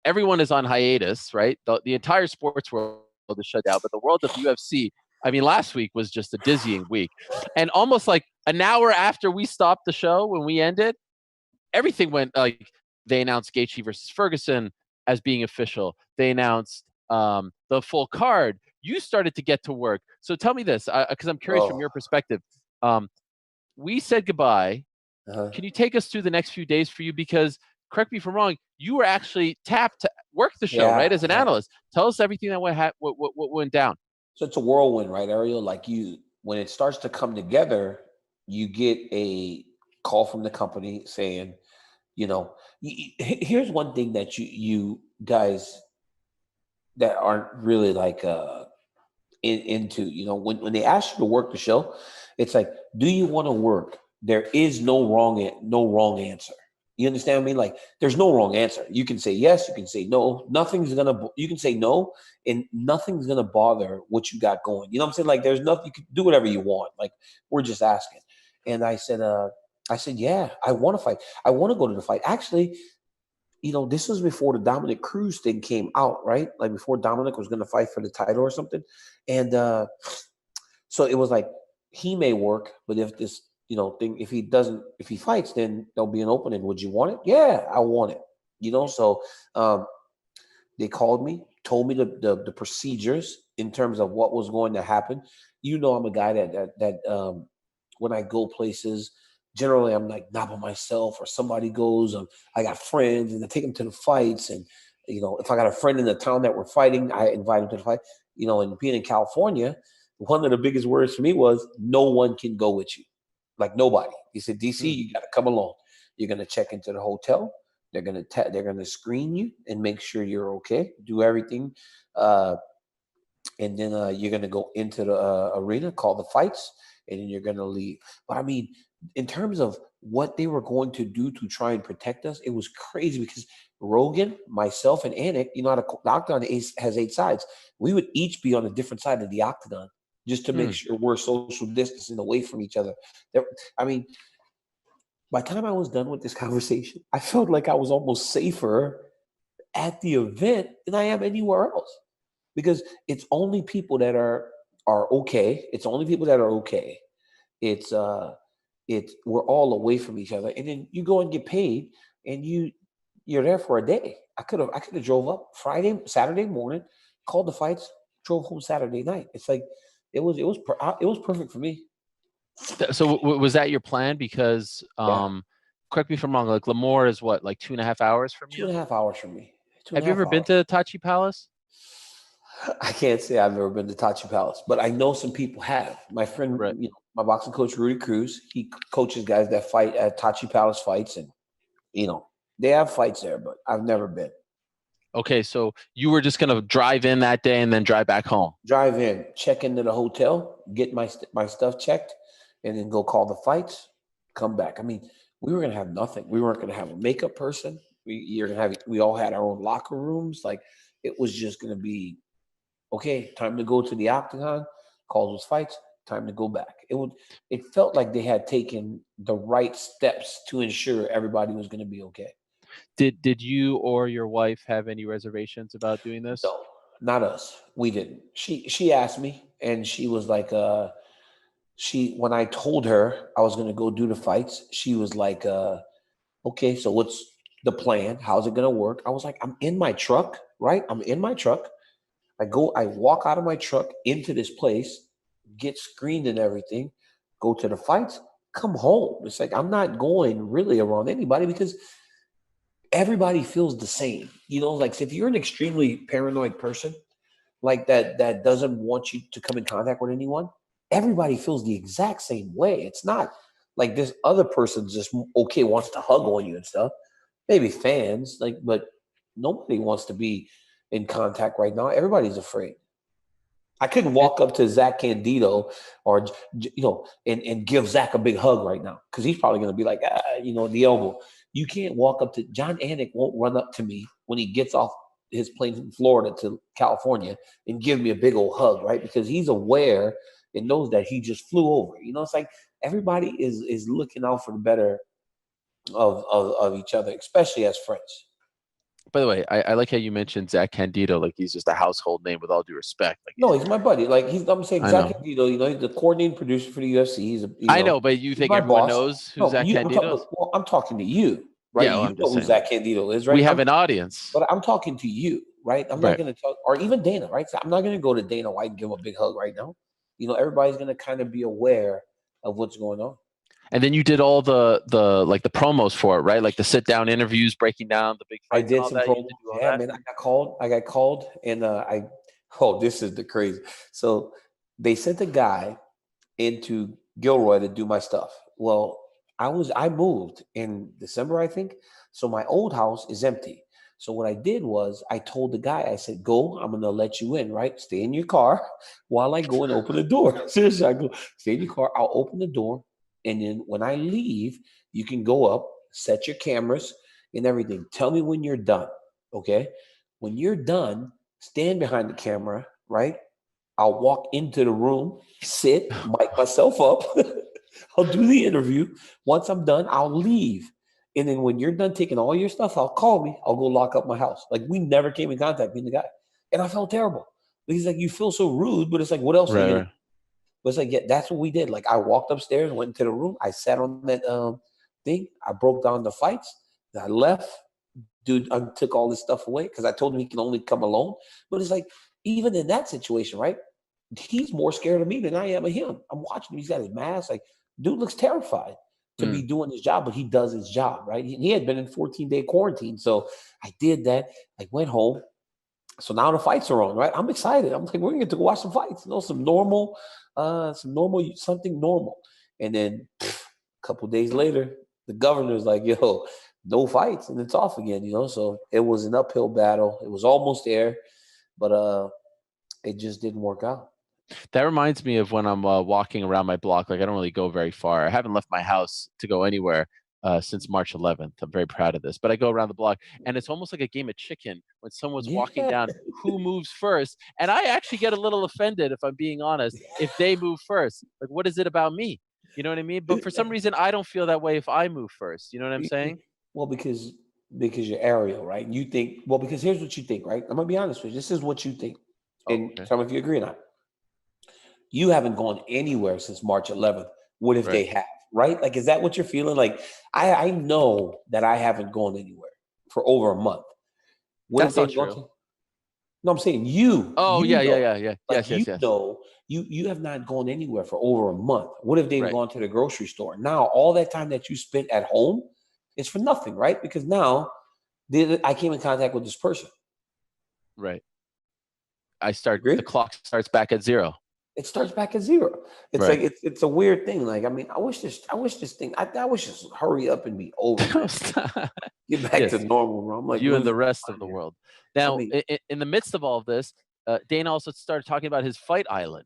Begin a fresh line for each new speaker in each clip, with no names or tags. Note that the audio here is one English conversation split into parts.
everyone is on hiatus, right? The entire sports world is shut down, but the world of UFC, I mean, last week was just a dizzying week. And almost like an hour after we stopped the show, when we ended, everything went like they announced Gaethje versus Ferguson as being official. They announced the full card. You started to get to work. So tell me this, because I'm curious from your perspective. We said goodbye. Can you take us through the next few days for you? Because correct me if I'm wrong, you were actually tapped to work the show, right? As an analyst. Tell us everything that what went down.
So it's a whirlwind, right, Ariel? Like when it starts to come together, you get a call from the company saying, here's one thing that you guys that aren't really like into, when they ask you to work the show, it's like, do you want to work? There is no wrong answer. You understand what I mean? Like, there's no wrong answer. You can say yes, you can say no. You can say no, and nothing's gonna bother what you got going. You know what I'm saying? Like, there's nothing, you can do whatever you want. Like, we're just asking. And I said, yeah, I want to fight. I want to go to the fight. Actually, this was before the Dominic Cruz thing came out, right? Like, before Dominic was gonna fight for the title or something. And so it was like, he may work, but if this thing, if he fights, then there'll be an opening. Would you want it? Yeah, I want it. So they called me, told me the procedures in terms of what was going to happen. I'm a guy that when I go places, generally I'm like not by myself, or somebody goes, I got friends and I take them to the fights. And if I got a friend in the town that we're fighting, I invite him to the fight. And being in California, one of the biggest words for me was, no one can go with you. Like, nobody. He said, DC, you got to come along. You're going to check into the hotel. They're going to screen you and make sure you're okay. Do everything. And then you're going to go into the arena, call the fights, and then you're going to leave. But I mean, in terms of what they were going to do to try and protect us, it was crazy because Rogan, myself, and Anik, how the octagon has 8 sides. We would each be on a different side of the octagon, just to make sure we're social distancing away from each other. I mean, by the time I was done with this conversation, I felt like I was almost safer at the event than I am anywhere else, because it's only people that are okay. It's only people that are okay. It's we're all away from each other, and then you go and get paid, and you're there for a day. I could have drove up Saturday morning, called the fights, drove home Saturday night. It's like, it was perfect for me.
So was that your plan? Because correct me if I'm wrong, like Lemoore is what, like 2.5 hours from you?
2.5 hours from me.
Have you ever been to Tachi Palace?
I can't say I've ever been to Tachi Palace, but I know some people have. My friend, my boxing coach, Rudy Cruz, he coaches guys that fight at Tachi Palace fights, and they have fights there, but I've never been.
Okay, so you were just gonna drive in that day and then drive back home.
Drive in, check into the hotel, get my stuff checked, and then go call the fights, come back. I mean, we were gonna have nothing. We weren't gonna have a makeup person. We all had our own locker rooms. Like, it was just gonna be, okay, time to go to the octagon, call those fights, time to go back. It felt like they had taken the right steps to ensure everybody was gonna be okay.
Did you or your wife have any reservations about doing this?
No, not us. We didn't. She asked me, and she was like, when I told her I was gonna go do the fights, she was like, okay, so what's the plan? How's it gonna work? I was like, I'm in my truck, right? I'm in my truck. I walk out of my truck into this place, get screened and everything, go to the fights, come home. It's like, I'm not going really around anybody, because everybody feels the same. Like, if you're an extremely paranoid person, like that doesn't want you to come in contact with anyone, everybody feels the exact same way. It's not like this other person just wants to hug on you and stuff. Maybe fans, but nobody wants to be in contact right now. Everybody's afraid. I couldn't walk up to Zach Candido or and give Zach a big hug right now, because he's probably going to be like, the elbow. You can't walk up to John Anik. Won't run up to me when he gets off his plane from Florida to California and give me a big old hug, right? Because he's aware and knows that he just flew over. It's like everybody is looking out for the better of each other, especially as friends.
By the way, I like how you mentioned Zach Candido, like he's just a household name with all due respect. Like,
No, he's my buddy. Like I'm saying,
I
Zach
know.
Candido, he's the coordinating producer for the UFC.
I know, but you
he's
think
my
everyone
boss.
knows who
No,
Zach Candido is?
I'm talking to you, right?
Yeah, well,
You
I'm
know
just
who
saying, like,
Zach Candido is,
we
right?
have an audience.
But I'm talking to you, right? I'm not
Right.
going to talk, or even Dana, right? So I'm not going to go to Dana White and give him a big hug right now. Everybody's going to kind of be aware of what's going on.
And then you did all the like the promos for it, right? Like the sit down interviews, breaking down the big
I
fights.
did
And all
some
that.
promos. Yeah, man. I got called, and this is the crazy. So they sent a guy into Gilroy to do my stuff. Well, I moved in December, I think. So my old house is empty. So what I did was I told the guy, I said, go, I'm gonna let you in, right? Stay in your car while I go and open the door. Seriously, I go, stay in your car, I'll open the door. And then when I leave, you can go up, set your cameras and everything. Tell me when you're done. Okay. When you're done, stand behind the camera, right? I'll walk into the room, sit, mic myself up. I'll do the interview. Once I'm done, I'll leave. And then when you're done taking all your stuff, I'll call me. I'll go lock up my house. Like we never came in contact with the guy. And I felt terrible. He's like, you feel so rude, but it's like, what else are you gonna do? But it's like, yeah, that's what we did. Like I walked upstairs, went into the room. I sat on that thing. I broke down the fights. I left. Dude, I took all this stuff away because I told him he can only come alone. But it's like, even in that situation, right? He's more scared of me than I am of him. I'm watching him. He's got his mask. Like, dude looks terrified to be doing his job, but he does his job, right? He had been in 14-day quarantine. So I did that. I went home. So now the fights are on, right? I'm excited. I'm like, we're gonna get to go watch some fights, something normal. And then a couple days later, the governor's like, yo, no fights, and it's off again, So it was an uphill battle. It was almost there, but it just didn't work out.
That reminds me of when I'm walking around my block. Like I don't really go very far. I haven't left my house to go anywhere since March 11th. I'm very proud of this. But I go around the block, and it's almost like a game of chicken when someone's walking down. Who moves first? And I actually get a little offended, if I'm being honest, if they move first. Like, what is it about me? You know what I mean? But for some reason, I don't feel that way if I move first. You know what I'm saying?
Well, because you're Ariel, right? You think, well, because here's what you think, right? I'm gonna be honest with you. This is what you think, and tell me if you agree or not. You haven't gone anywhere since March 11th. What if they have, right? Like, is that what you're feeling? Like, I know that I haven't gone anywhere for over a month.
That's not true.
No, I'm saying you.
Oh,
yeah.
Like, yes.
You have not gone anywhere for over a month. What if they've gone to the grocery store? Now, all that time that you spent at home is for nothing, right? Because now I came in contact with this person.
Right. The clock starts back at zero.
It starts back at zero. It's like it's a weird thing. Like, I mean, I wish this thing. I wish this hurry up and be over. Get back to normal, bro. I'm like
you and the rest of the world. Now, in the midst of all of this, Dana also started talking about his fight island,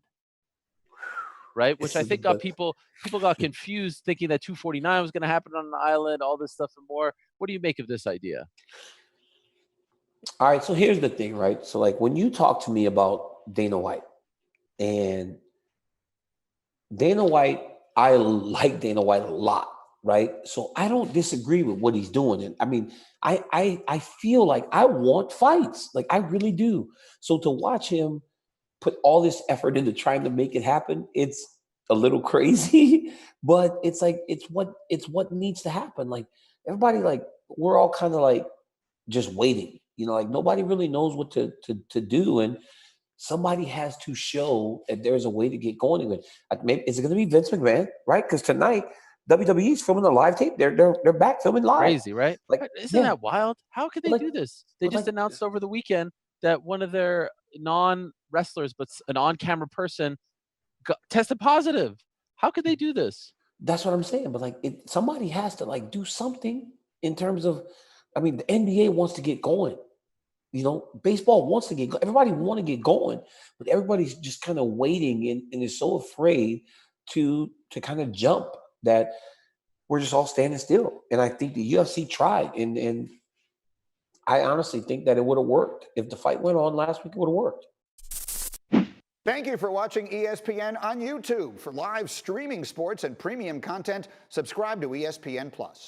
right? Which I think got people got confused, thinking that 249 was going to happen on an island, all this stuff and more. What do you make of this idea?
All right, so here's the thing, right? So, like, when you talk to me about Dana White. And Dana White, I like Dana White a lot, right? So I don't disagree with what he's doing. And I mean, I feel like I want fights. Like I really do. So to watch him put all this effort into trying to make it happen, it's a little crazy, but it's like it's what needs to happen. Like everybody, like we're all kind of like just waiting, like nobody really knows what to do. And somebody has to show that there's a way to get going again. Like maybe is it going to be Vince McMahon, right? Because tonight WWE's filming a live tape. They're back filming live.
Crazy, right? Like, isn't that wild? How could they do this? They just announced over the weekend that one of their non-wrestlers, but an on-camera person, tested positive. How could they do this?
That's what I'm saying. But like, somebody has to like do something in terms of. I mean, the NBA wants to get going. Baseball wants to get going. Everybody want to get going, but everybody's just kind of waiting and is so afraid to kind of jump that we're just all standing still. And I think the UFC tried, and I honestly think that it would have worked. If the fight went on last week, it would have worked.
Thank you for watching ESPN on YouTube. For live streaming sports and premium content, subscribe to ESPN+.